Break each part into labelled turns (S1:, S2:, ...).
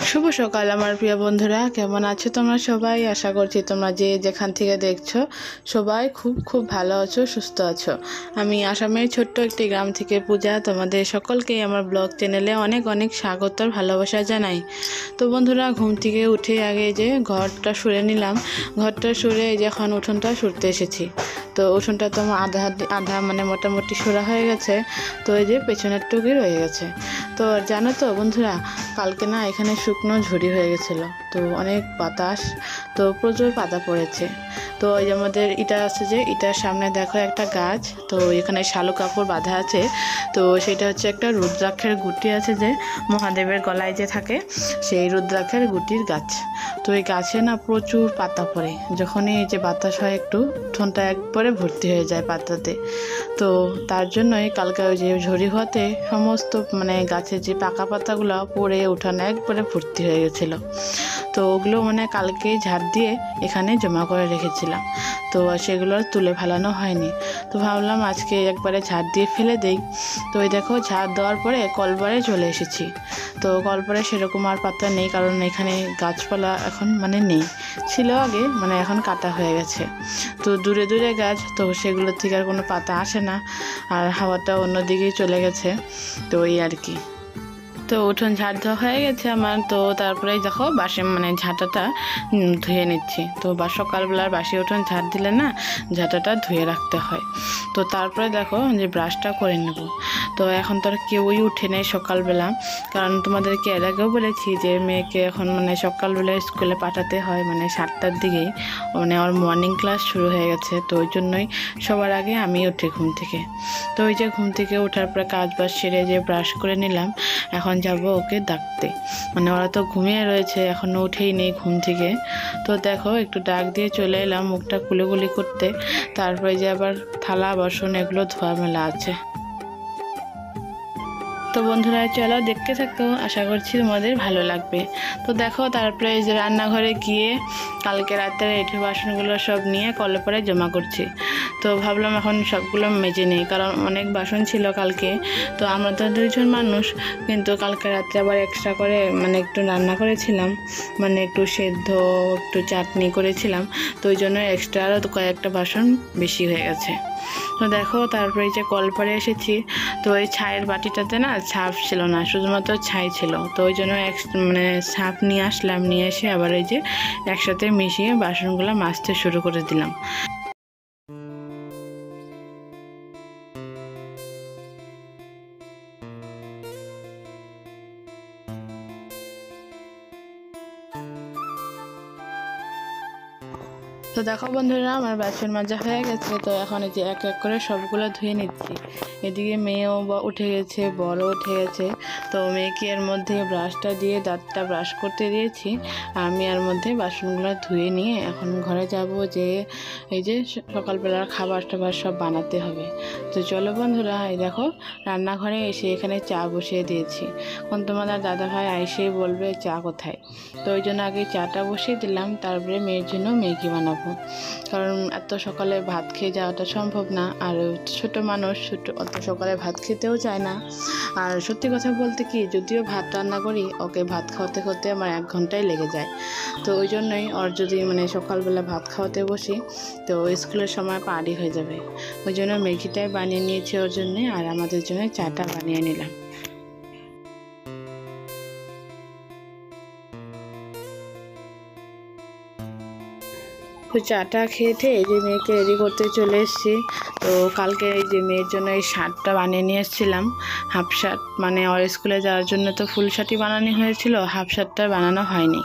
S1: শুভ সকাল আমার প্রিয় বন্ধুরা, কেমন আছো তোমরা সবাই? আশা করছি তোমরা যে যেখান থেকে দেখছো সবাই খুব খুব ভালো আছো, সুস্থ আছো। আমি আসামের ছোট্ট একটি গ্রাম থেকে পূজা, তোমাদের সকলকে আমার ব্লগ চ্যানেলে অনেক অনেক স্বাগত আর ভালোবাসা জানাই। তো বন্ধুরা, ঘুম থেকে উঠে আগে যে ঘরটা সরে নিলাম, ঘরটা সরে যখন উঠোনটা সরতে এসেছি। তো উঠোনটা তো আধা আধা মানে মোটামুটি সরা হয়ে গেছে। তো এই যে পেছনের টুকি রয়ে গেছে। তো জানো তো বন্ধুরা, কালকে না এখানে শুকনো ঝুড়ি হয়ে গেছিলো, তো অনেক বাতাস, তো প্রচুর পাতা পড়েছে। তো ওই যে আমাদের ইটা আছে, যে ইটার সামনে দেখো একটা গাছ, তো এখানে শালু কাপড় বাঁধা আছে। তো সেটা হচ্ছে একটা রুদ্রাক্ষের গুটি আছে, যে মহাদেবের গলায় যে থাকে, সেই রুদ্রাক্ষের গুটির গাছ। তো এই গাছে না প্রচুর পাতা পড়ে, যখনই এই যে বাতাস হয় একটু, উঠোনটা একবারে ভর্তি হয়ে যায় পাতাতে। তো তার জন্যই কালকে ওই যে ঝড়ি হওয়াতে সমস্ত মানে গাছের যে পাকা পাতাগুলো পড়ে উঠানে একবারে ভর্তি হয়ে গেছিলো। তো ওগুলো মানে কালকেই ঝাড় দিয়ে এখানে জমা করে রেখেছিলাম, তো সেগুলো তুলে ফেলানো হয়নি। তো ভাবলাম আজকে একবারে ঝাড় দিয়ে ফেলে দেই। তো ওই দেখো, ঝাড় দেওয়ার পরে কলপারে চলে এসেছি। তো কলপারে সেরকম আর পাতা নেই, কারণ এখানে গাছপালা এখন মানে নেই, ছিল আগে, মানে এখন কাটা হয়ে গেছে। তো দূরে দূরে গাছ, তো সেগুলোর থেকে আর কোনো পাতা আসে না, আর হাওয়াটা অন্যদিকেই চলে গেছে। তো এই আর কি। তো উঠোন ঝাড় দেওয়া হয়ে গেছে আমার। তো তারপরে দেখো বাসি মানে ঝাঁটাটা ধুয়ে নিচ্ছি। তো সকালবেলার বাসি উঠোন ঝাড় দিলে না ঝাঁটাটা ধুয়ে রাখতে হয়। তো তারপরে দেখো যে ব্রাশটা করে নেব। তো এখন তো আর কেউই উঠে নেই সকালবেলা, কারণ তোমাদেরকে এর আগেও বলেছি যে মেয়েকে এখন মানে সকালবেলা স্কুলে পাঠাতে হয়, মানে 7টার দিকেই, মানে ওর মর্নিং ক্লাস শুরু হয়ে গেছে। তো ওই জন্যই সবার আগে আমি উঠি ঘুম থেকে। তো ওই যে ঘুম থেকে ওঠার পরে কাজ বাজ সেরে যে ব্রাশ করে নিলাম, এখন যাব ওকে ডাকতে। মানে ওরা তো ঘুমিয়ে রয়েছে, এখনও উঠেই নেই ঘুম থেকে। তো দেখো একটু ডাক দিয়ে চলে এলাম মুখটা কুলিকুলি করতে। তারপরে যে আবার থালা বাসন এগুলো ধোয়া মেলা আছে। তো বন্ধুরা চলো দেখতে থাকো, আশা করছি তোমাদের ভালো লাগবে। তো দেখো তারপরে এই যে রান্নাঘরে গিয়ে কালকে রাতের এঁঠো বাসনগুলো সব নিয়ে কলপারে জমা করছি। তো ভাবলাম এখন সবগুলো মেজে নিই, কারণ অনেক বাসন ছিল কালকে। তো আমরা তো 2জন মানুষ, কিন্তু কালকে রাত্রে আবার এক্সট্রা করে মানে একটু রান্না করেছিলাম, মানে একটু সেদ্ধ একটু চাটনি করেছিলাম। তো ওই জন্য এক্সট্রা আরও কয়েকটা বাসন বেশি হয়ে গেছে। তো দেখো তারপরে এই যে কলপারে এসেছি। তো ওই ছাইয়ের বাটিটাতে না ছাপ ছিল না, শুধুমাত্র ছাই ছিল। তো ওই জন্য মানে ছাপ নিয়ে আসলাম, নিয়ে এসে আবার এই যে একসাথে মিশিয়ে বাসনগুলো মাজতে শুরু করে দিলাম। তো দেখো বন্ধুরা, আমার বাসন মাজা হয়ে গেছে। তো এখন এই যে এক এক করে সবগুলো ধুয়ে নিচ্ছি। এদিকে মেয়েও উঠে গেছে, বড় উঠে গেছে। তো মেয়েকে এর মধ্যে ব্রাশটা দিয়ে দাঁতটা ব্রাশ করতে দিয়েছি, আমি এর মধ্যে বাসনগুলো ধুয়ে নিয়ে এখন ঘরে যাব, যে এই যে সকালবেলার খাবার টাবার সব বানাতে হবে। তো চলো বন্ধুরা, এই দেখো রান্নাঘরে এসে এখানে চা বসিয়ে দিয়েছি। এখন তোমাদের দাদাভাই আইসেই বলবে চা কোথায়। তো ওই জন্য আগে চাটা বসিয়ে দিলাম, তারপরে মেয়ের জন্য ম্যাগি বানাবো, কারণ এত সকালে ভাত খেয়ে যাওয়াটা সম্ভব না। আর ছোট মানুষ, অত সকালে ভাত খেতেও চায় না। আর সত্যি কথা বলতে কি, যদিও ভাত রান্না করি, ওকে ভাত খাওয়াতে খাওয়াতে আমার 1 ঘন্টাই লেগে যায়। তো ওই জন্যই ওর যদি মানে সকালবেলা ভাত খাওয়াতে বসি, তো স্কুলের সময় পারি হয়ে যাবে। ওই জন্য ম্যাগিটাই বানিয়ে নিয়েছি ওর জন্যে, আর আমাদের জন্য চাটা বানিয়ে নিলাম। তো চাটা খেয়ে এই যে মেয়েকে রেডি করতে চলে এসেছি। তো কালকে এই যে মেয়ের জন্য এই শার্টটা বানিয়ে নিয়ে এসেছিলাম, হাফ শার্ট, মানে ওর স্কুলে যাওয়ার জন্য তো ফুল শার্টই বানানো হয়েছিল, হাফ শার্টটা বানানো হয়নি।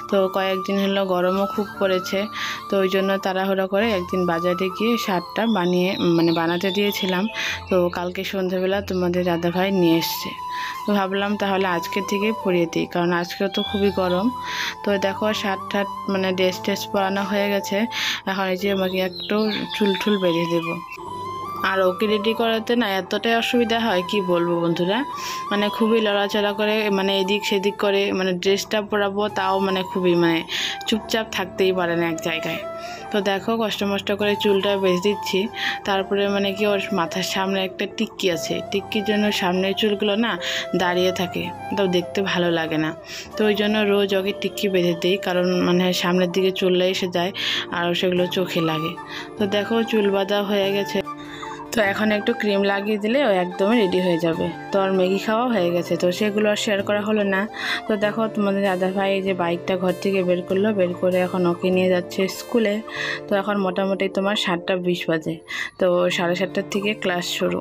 S1: তো কয়েকদিন হলো গরমও খুব পড়েছে, তো ওই জন্য তাড়াহুড়ো করে একদিন বাজারে গিয়ে শার্টটা বানাতে দিয়েছিলাম। তো কালকে সন্ধ্যাবেলা তোমাদের দাদাভাই নিয়ে এসছে। তো ভাবলাম তাহলে আজকে থেকে পরিয়ে দিই, কারণ আজকে তো খুবই গরম। তো দেখো শার্ট ঠাট মানে ড্রেস পরানো হয়ে গেছে। এখন এই যে আমাকে একটু চুল বেঁধে দেবো। আর ওকে রেডি করাতে না এতটাই অসুবিধা হয় কি বলবো বন্ধুরা, মানে খুবই লড়াচড়া করে, মানে এদিক সেদিক করে, মানে ড্রেসটা পরাবো তাও মানে খুবই মানে চুপচাপ থাকতেই পারে না এক জায়গায়। তো দেখো কষ্ট মষ্ট করে চুলটা বেঁধে দিচ্ছি। তারপরে মানে কি ওর মাথার সামনে একটা টিক্কি আছে, টিক্কির জন্য সামনের চুলগুলো না দাঁড়িয়ে থাকে, তো দেখতে ভালো লাগে না। তো ওই জন্য রোজ ওকে টিক্কি বেঁধে দিই, কারণ মানে সামনের দিকে চুলটা এসে যায় আর সেগুলো চোখে লাগে। তো দেখো চুল বাঁধা হয়ে গেছে, তো এখন একটু ক্রিম লাগিয়ে দিলে ও একদমই রেডি হয়ে যাবে। তো আর ম্যাগি খাওয়া হয়ে গেছে, তো সেগুলো আর শেয়ার করা হলো না। তো দেখো তোমাদের দাদা ভাই যে বাইকটা ঘর থেকে বের করলো, বের করে এখন ওকে নিয়ে যাচ্ছে স্কুলে। তো এখন মোটামুটি তোমার 7:20 বাজে, তো 7:30টার থেকে ক্লাস শুরু।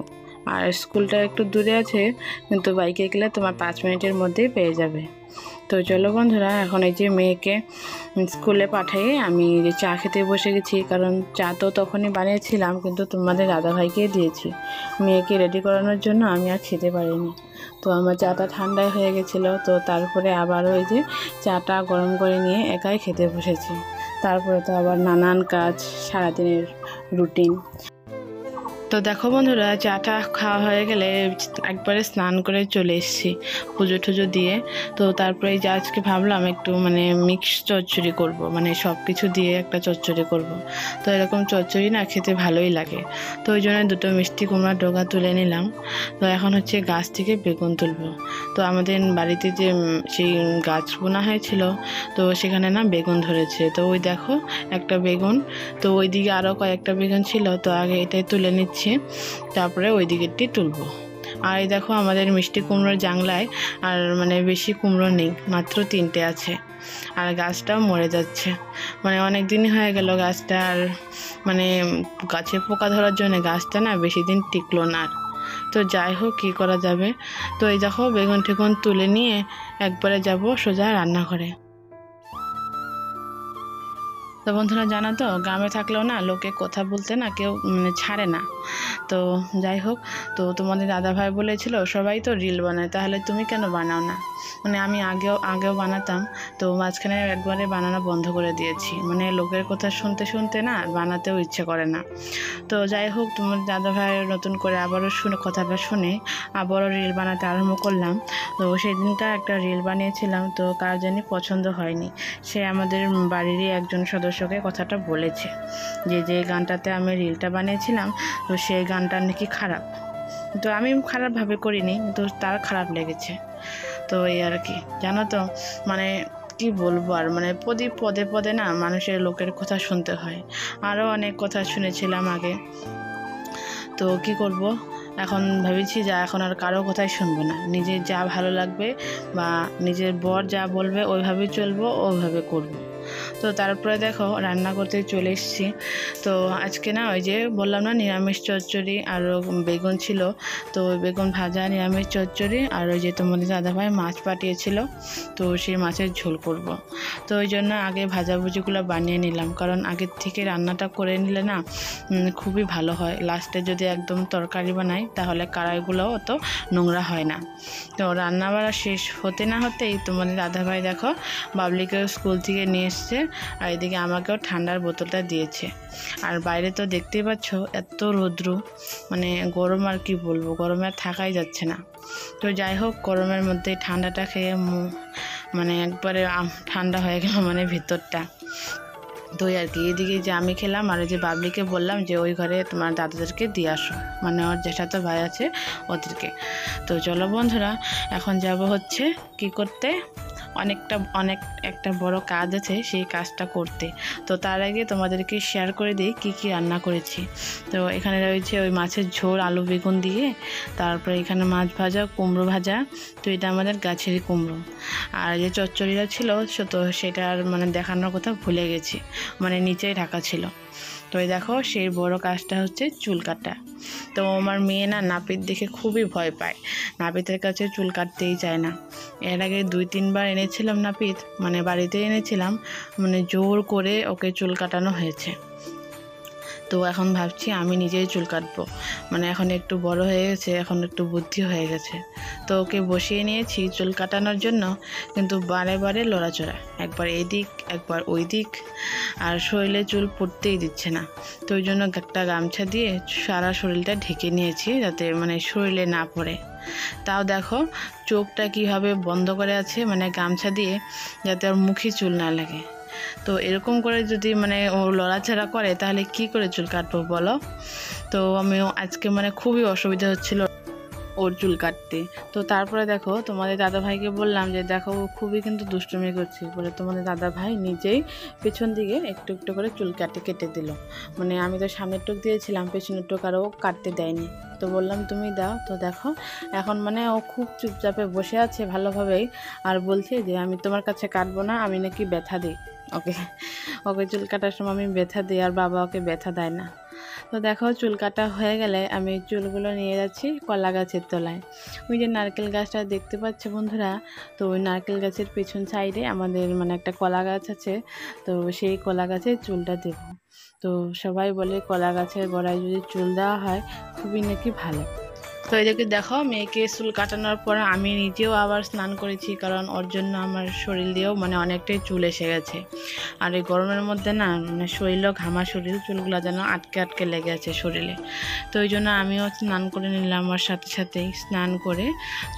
S1: আর স্কুলটা একটু দূরে আছে, কিন্তু বাইকে গেলে তোমার 5 মিনিটের মধ্যেই পেয়ে যাবে। তো চলো বন্ধুরা, এখন এই যে মেয়েকে স্কুলে পাঠিয়ে আমি যে চা খেতে বসে গেছি, কারণ চা তো তখনই বানিয়েছিলাম, কিন্তু তোমাদের দাদাভাইকে দিয়েছি মেয়েকে রেডি করানোর জন্য, আমি আর খেতে পারিনি। তো আমার চাটা ঠান্ডাই হয়ে গেছিলো, তো তারপরে আবারও ওই যে চাটা গরম করে নিয়ে একাই খেতে বসেছি। তারপরে তো আবার নানান কাজ, সারাদিনের রুটিন। তো দেখো বন্ধুরা, চাটা খাওয়া হয়ে গেলে একবারে স্নান করে চলে এসেছি পুজো টুজো দিয়ে। তো তারপরে যে আজকে ভাবলাম একটু মানে মিক্স চচ্চড়ি করব, মানে সব কিছু দিয়ে একটা চচ্চড়ি করব। তো এরকম চচ্চড়ি না খেতে ভালোই লাগে। তো ওই জন্য 2টো মিষ্টি কুমড়ার ডগা তুলে নিলাম। তো এখন হচ্ছে গাছ থেকে বেগুন তুলব। তো আমাদের বাড়িতে যে সেই গাছ বোনা হয়েছিল, তো সেখানে না বেগুন ধরেছে। তো ওই দেখো একটা বেগুন, তো ওই দিকে আরও কয়েকটা বেগুন ছিল, তো আগে এটাই তুলে নিচ্ছি, তারপরে ওই দিকেরটি তুলবো। আর এই দেখো আমাদের মিষ্টি কুমড়োর জাংলায় আর মানে বেশি কুমড়ো নেই, মাত্র 3টে আছে। আর গাছটাও মরে যাচ্ছে, মানে অনেক দিনই হয়ে গেল গাছটা, আর মানে গাছে পোকা ধরার জন্য গাছটা না বেশি দিন টিকলো না। তো যাই হোক, কী করা যাবে। তো এই দেখো বেগুন টেগুন তুলে নিয়ে একবারে যাব সোজা রান্নাঘরে। তো বন্ধুরা জানো তো, গ্রামে থাকলেও না লোকে কথা বলতে না কেউ মানে ছাড়ে না। তো যাই হোক, তো তোমাদের দাদাভাই বলেছিল সবাই তো রিল বানায়, তাহলে তুমি কেন বানাও না? মানে আমি আগেও বানাতাম, তো মাঝখানে একবারে বানানো বন্ধ করে দিয়েছি, মানে লোকের কথা শুনতে শুনতে না বানাতেও ইচ্ছে করে না। তো যাই হোক, তোমার দাদাভাই নতুন করে আবারও কথাটা শুনে আবারও রিল বানাতে আরম্ভ করলাম। তো সেই দিনটা একটা রিল বানিয়েছিলাম, তো কার জানি পছন্দ হয়নি। সে আমাদের বাড়িরই একজন সদস্যকে কথাটা বলেছে যে গানটাতে আমি রিলটা বানিয়েছিলাম, তো সেই গানটা নাকি খারাপ। তো আমি খারাপভাবে করিনি, কিন্তু তার খারাপ লেগেছে। তো এই আর কি, জানো তো মানে কি বলবো আর, মানে পদে পদে না মানুষের লোকের কথা শুনতে হয়। আরও অনেক কথা শুনেছিলাম আগে, তো কি করব, এখন ভেবেছি যে এখন আর কারো কথাই শুনবো না, নিজের যা ভালো লাগবে বা নিজের বর যা বলবে ওইভাবেই চলবো, ওইভাবে করব। তো তারপরে দেখো রান্না করতে চলে এসেছি। তো আজকে না ওই যে বললাম না নিরামিষ চচ্চড়ি আর বেগুন ছিল, তো ওই বেগুন ভাজা, নিরামিষ চচ্চড়ি, আর ওই যে তোমাদের দাদাভাই মাছ পাঠিয়েছিল, তো সেই মাছের ঝোল করব। তো ওই জন্য আগে ভাজাভুজিগুলো বানিয়ে নিলাম, কারণ আগের থেকে রান্নাটা করে নিলে না খুবই ভালো হয়। লাস্টে যদি একদম তরকারি বানাই তাহলে কড়াইগুলোও অত নোংরা হয় না। তো রান্না বাড়া শেষ হতে না হতেই তোমাদের দাদাভাই দেখো বাবলিকেও স্কুল থেকে নিয়ে এসছে, আর এদিকে আমাকেও ঠান্ডার বোতলটা দিয়েছে। আর বাইরে তো দেখতেই পাচ্ছ এত রৌদ্র, মানে গরম, আর কি বলবো, গরমে আর থাকাই যাচ্ছে না। তো যাই হোক, গরমের মধ্যে ঠান্ডাটা খেয়ে মানে একবারে ঠান্ডা হয়ে গেল মানে ভিতরটা। তো আর কি, এদিকে যে আমি খেলাম, আর যে বাবলিকে বললাম যে ওই ঘরে তোমার দাদাদেরকে দিয়ে আসো, মানে ওর জ্যাঠাতো ভাই আছে ওদেরকে। তো চলো বন্ধুরা, এখন যাব হচ্ছে কি করতে, অনেক একটা বড় কাজ আছে, সেই কাজটা করতে। তো তার আগে তোমাদেরকে শেয়ার করে দিই কী রান্না করেছি। তো এখানে রয়েছে ওই মাছের ঝোল আলু বেগুন দিয়ে, তারপরে এখানে মাছ ভাজা, কুমড়ো ভাজা, তো এটা আমাদের গাছেরই কুমড়ো। আর যে চচ্চড়িটা ছিল তো সেটা আর মানে দেখানোর কথা ভুলে গেছি, মানে নিচেই ঢাকা ছিল। তো এই দেখো সেই বড় কাজটা হচ্ছে চুল কাটা। তো আমার মেয়ে না নাপিত দেখে খুবই ভয় পায়, নাপিতের কাছে চুল কাটতেই চায় না। এর আগে 2-3 বার এনেছিলাম নাপিত, মানে বাড়িতে এনেছিলাম, মানে জোর করে ওকে চুল কাটানো হয়েছে। তো এখন ভাবছি আমি নিজেই চুল কাটবো, মানে এখন একটু বড় হয়ে গেছে, এখন একটু বুদ্ধি হয়ে গেছে। তো ওকে বসিয়ে নিয়েছি চুল কাটানোর জন্য, কিন্তু বারে বারে লড়াচড়া, একবার এদিক একবার ওই দিক, আর শরীরে চুল পড়তেই দিচ্ছে না। তো ওই জন্য একটা গামছা দিয়ে সারা শরীরটা ঢেকে নিয়েছি, যাতে মানে শরীরে না পড়ে। তাও দেখো চোখটা কিভাবে বন্ধ করে আছে, মানে গামছা দিয়ে, যাতে ওর মুখে চুল না লাগে। তো এরকম করে যদি মানে ও লড়াছাড়া করে তাহলে কি করে চুল কাটবো বলো? তো আমিও আজকে মানে খুবই অসুবিধা হচ্ছিল ওর চুল কাটতে। তো তারপরে দেখো তোমাদের দাদা ভাইকে বললাম যে দেখো ও খুবই কিন্তু দুষ্টুমি করছে বলে, তোমাদের দাদা ভাই নিজেই পেছন দিকে একটু একটু করে চুল কেটে দিল। মানে আমি তো সামনের টুক দিয়েছিলাম, পেছনের টুক আর ও কাটতে দেয়নি। তো বললাম তুমি দাও। তো দেখো এখন মানে ও খুব চুপচাপে বসে আছে ভালোভাবেই, আর বলছে যে আমি তোমার কাছে কাটবো না, আমি নাকি ব্যথা দিই ওকে। ওকে চুল কাটার সময় আমি ব্যথা দিই, আর বাবা ওকে ব্যথা দেয় না। তো দেখো চুল কাটা হয়ে গেলে আমি চুলগুলো নিয়ে যাচ্ছি কলা গাছের তলায়। ওই যে নারকেল গাছটা দেখতে পাচ্ছ বন্ধুরা, তো ওই নারকেল গাছের পেছন সাইডে আমাদের মানে একটা কলা গাছ আছে। তো সেই কলা গাছে চুলটা দেব। তো সবাই বলে কলা গাছের গোড়ায় যদি চুল দেওয়া হয় খুবই নাকি ভালো। তো এদিকে দেখো মেয়েকে চুল কাটানোর পর আমি নিজেও আবার স্নান করেছি, কারণ ওর জন্য আমার শরীর দিয়েও মানে অনেকটাই চুল এসে গেছে। আর এই গরমের মধ্যে না মানে শরীরও ঘামা শরীর, চুলগুলো যেন আটকে আটকে লেগে আছে শরীরে। তো ওই জন্য আমিও স্নান করে নিলাম, আমার সাথে সাথেই স্নান করে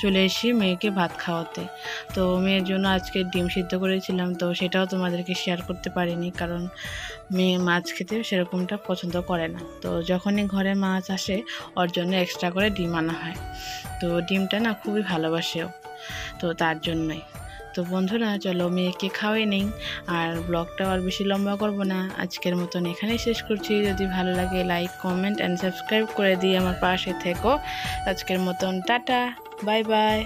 S1: চলে এসে মেয়েকে ভাত খাওয়াতে। তো মেয়ের জন্য আজকে ডিম সিদ্ধ করেছিলাম, তো সেটাও তোমাদেরকে শেয়ার করতে পারিনি, কারণ মেয়ে মাছ খেতে সেরকমটা পছন্দ করে না। তো যখনই ঘরে মাছ আসে ওর জন্য এক্সট্রা করে ডিম আনা হয়। তো ডিমটা না খুবই ভালোবাসেও, তো তার জন্যই। তো বন্ধুরা চলো মেয়েকে খাওয়াই নেই, আর ব্লগটাও আর বেশি লম্বা করব না, আজকের মতন এখানেই শেষ করছি। যদি ভালো লাগে লাইক কমেন্ট অ্যান্ড সাবস্ক্রাইব করে দিয়ে আমার পাশে থেকো। আজকের মতন টাটা, বাই বাই।